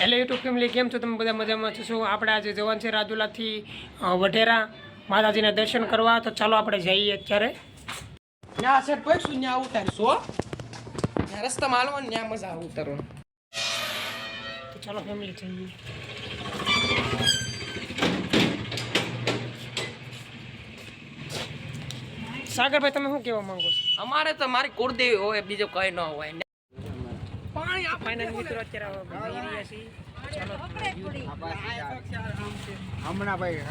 Hello YouTube family, કેમ છો તમે બધા? મજામાં છો? આપણે આજે જવાનું છે રાજુલાથી વઢેરા માતાજીના દર્શન કરવા. તો ચાલો આપણે જઈએ અત્યારે. ત્યાં સેટ પૈસું ત્યાં ઉતારશો, ત્યાં રસ્તામાં હાલવાનું, ત્યાં મજા આવે ઉતારવાનું. તો ચાલો ફેમિલી જઈએ. સાગરભાઈ, તમે શું કહેવા માંગો છો? અમારે તો મારી કુળદેવી હોય, બીજો કઈ ન હોય. પાણી ફાઇનલ મિત્રો અત્યારે જઈ રહ્યા છીએ. ચાલો હમણાં ભાઈ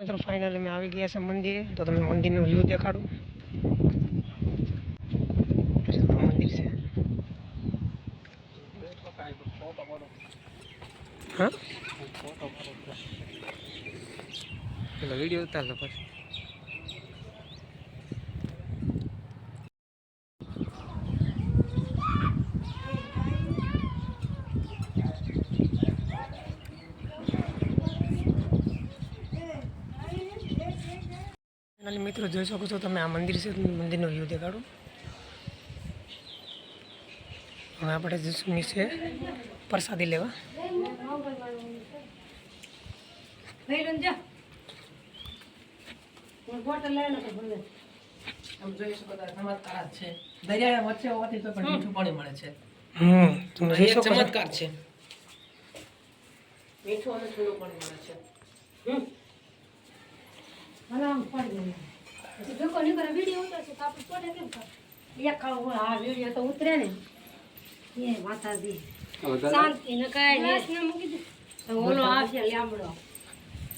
મિત્રો ફાઇનલી અમે આવી ગયા છે મંદિરે. તો તમને મંદિરનો વ્યૂ દેખાડું. મંદિર છે. હા, પેલો વિડીયો ઉતારલો પછી. મિત્રો જોઈ શકો છો તમે, આ મંદિર છે. મંદિરનો વ્યૂ દેખાડું. હવે આપણે જઈશું નીચે પ્રસાદી લેવા. ચમત્કાર છે, દરિયા વચ્ચે હોવાથી તો પણ મીઠું પાણી મળે છે. તમે જોઈ શકો છો. ચમત્કાર છે, મીઠું અને ઠંડુ પાણી મળે છે.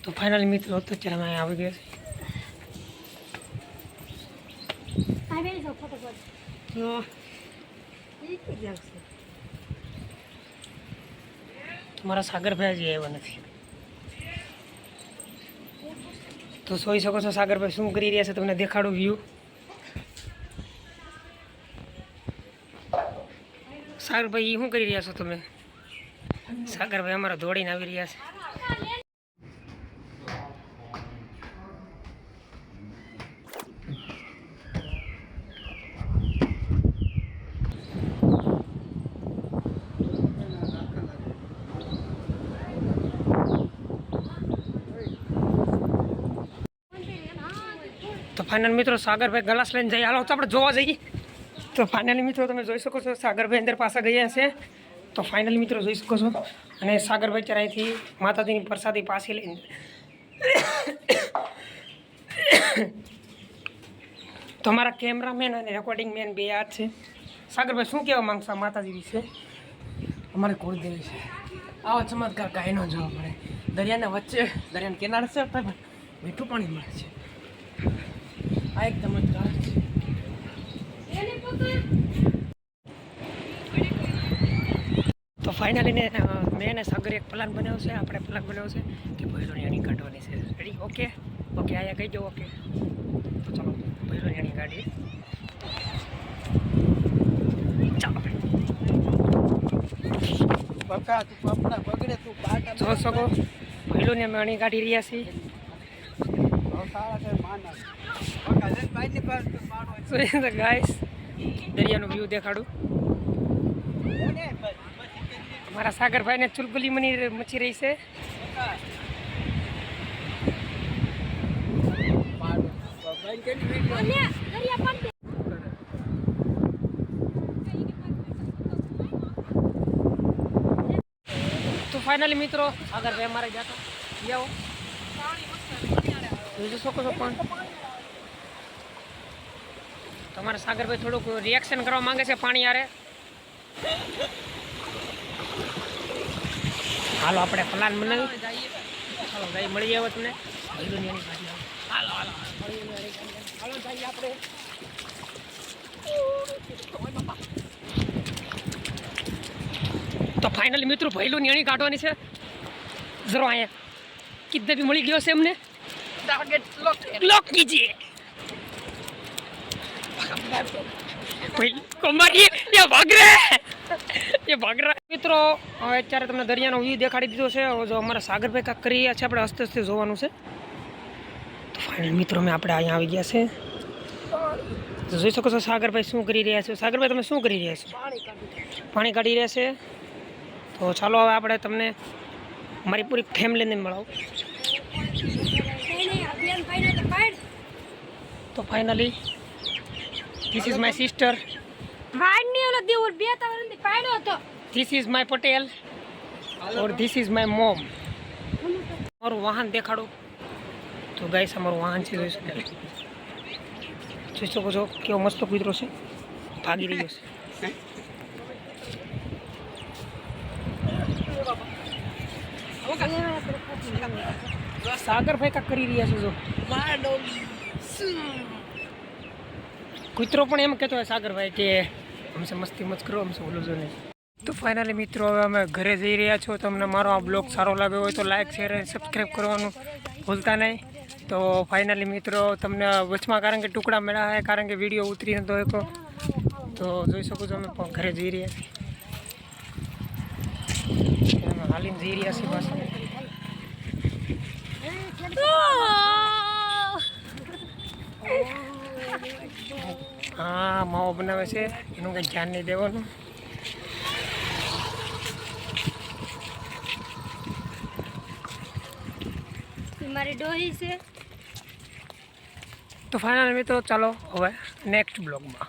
તો ફાઇનલી મિત્રો અત્યારે અમે આવી ગયા છે. તમારા સાગરભાઈ હજી આવ્યા નથી. તો જોઈ શકો છો સાગરભાઈ શું કરી રહ્યા છે, તમને દેખાડું વ્યૂ. સાગરભાઈ શું કરી રહ્યા છો તમે? સાગરભાઈ અમારા દોડીને આવી રહ્યા છે. તો ફાઇનલ મિત્રો સાગરભાઈ ગ્લાસ લઈને જઈએ. હાલો તો આપણે જોવા જઈએ. તો ફાઇનલી મિત્રો તમે જોઈ શકો છો સાગરભાઈ અંદર પાછા ગયા છે. તો ફાઇનલી મિત્રો જોઈ શકો છો. અને સાગરભાઈ ત્યારે અહીંથી માતાજીની પ્રસાદી પાછી લઈને તો અમારા કેમેરામેન અને રેકોર્ડિંગ મેન બે આ છે. સાગરભાઈ શું કહેવા માંગશો માતાજી વિશે? અમારે કુળદેવી છે. આવો ચમત્કાર કાંઈ ન જોવા મળે. દરિયાના વચ્ચે, દરિયાના કિનારે છે, પણ મીઠું પાણી મળે છે. આ એક ચમત્કાર છે. તો ફાઇનલી મેં અને સાગર એક પ્લાન બનાવ્યો છે. આપણે પ્લાન બનાવ્યો છે કે ભૈરોની અણી કાઢવાની છે. રેડી? ઓકે ઓકે, અહીંયા કહી દો. ઓકે, તો ચાલો ભૈરોની અણી કાઢીએ. ચાલો જો શકો ભૈરોની અમે અણી કાઢી રહ્યા છીએ. ગાઈસ, દરિયાનો વ્યૂ દેખાડું. મારા સાગરભાઈને ચુલબુલી મચી રહી છે. તો ફાઇનલી મિત્રો આગળ ભાઈ અમારે જતો આવો જોઈ શકો છો પણ તમારે સાગરભાઈ થોડુંક રિએક્શન કરવા માંગે છે પાણી યારે હાલો આપણે પ્લાન બનાવી ચાલો ભાઈ મળી આવો તમને હાલો હાલો હાલો જઈએ આપણે તો ફાઇનલી મિત્રો ભૈલું નિયણી કાઢવાની છે જરો અહીંયા કિતને બી મળી ગયો છે એમને ટાર્ગેટ લોક કીજીએ ये भाग रहा મિત્રો હવે અત્યારે તમને દરિયાનો વ્યૂ દેખાડી દીધો છે જો અમારા સાગરભાઈ કાંક કરી રહ્યા છે આપણે હસ્તે હસ્તે જોવાનું છે તો ફાઇનલ મિત્રો મેં આપણે અહીંયા આવી ગયા છે તો જોઈ શકો છો સાગરભાઈ શું કરી રહ્યા છે સાગરભાઈ તમે શું કરી રહ્યા છો પાણી કાઢી રહ્યા છે તો ચાલો હવે આપણે તમને મારી પૂરી ફેમિલીને મળાવું તો finally this is my sister this is my Patel or this is my mom મારું વાહન દેખાડો તો ગાઈસ અમારું વાહન છે જોઈ શકો છો કેવો મસ્ત કૂતરો છે ભાગી રહ્યો છે સાગરભાઈ કાંક કરી રહ્યા છે જો કૂતરો પણ એમ કહેતો હોય સાગરભાઈ કે હમસે મસ્તી મત કરો હમસે બોલો છો નહીં તો ફાઇનલી મિત્રો હવે અમે ઘરે જઈ રહ્યા છો તમને મારો આ બ્લોગ સારો લાગ્યો હોય તો લાઈક શેર અને સબસ્ક્રાઈબ કરવાનું ભૂલતા નહીં તો ફાઇનલી મિત્રો તમને વચમાં કારણ કે ટુકડા મળ્યા છે કારણ કે વિડીયો ઉતરી નતો હતો તો જોઈ શકો છો અમે પણ ઘરે જઈ રહ્યા છીએ અમે હાલીને જઈ રહ્યા છીએ પાછા હા માવો બનાવે છે એનું કંઈ ધ્યાન નહીં દેવાનું મારી ડોહી છે તો ફાઇનલ મિત્રો ચાલો હવે નેક્સ્ટ બ્લોગમાં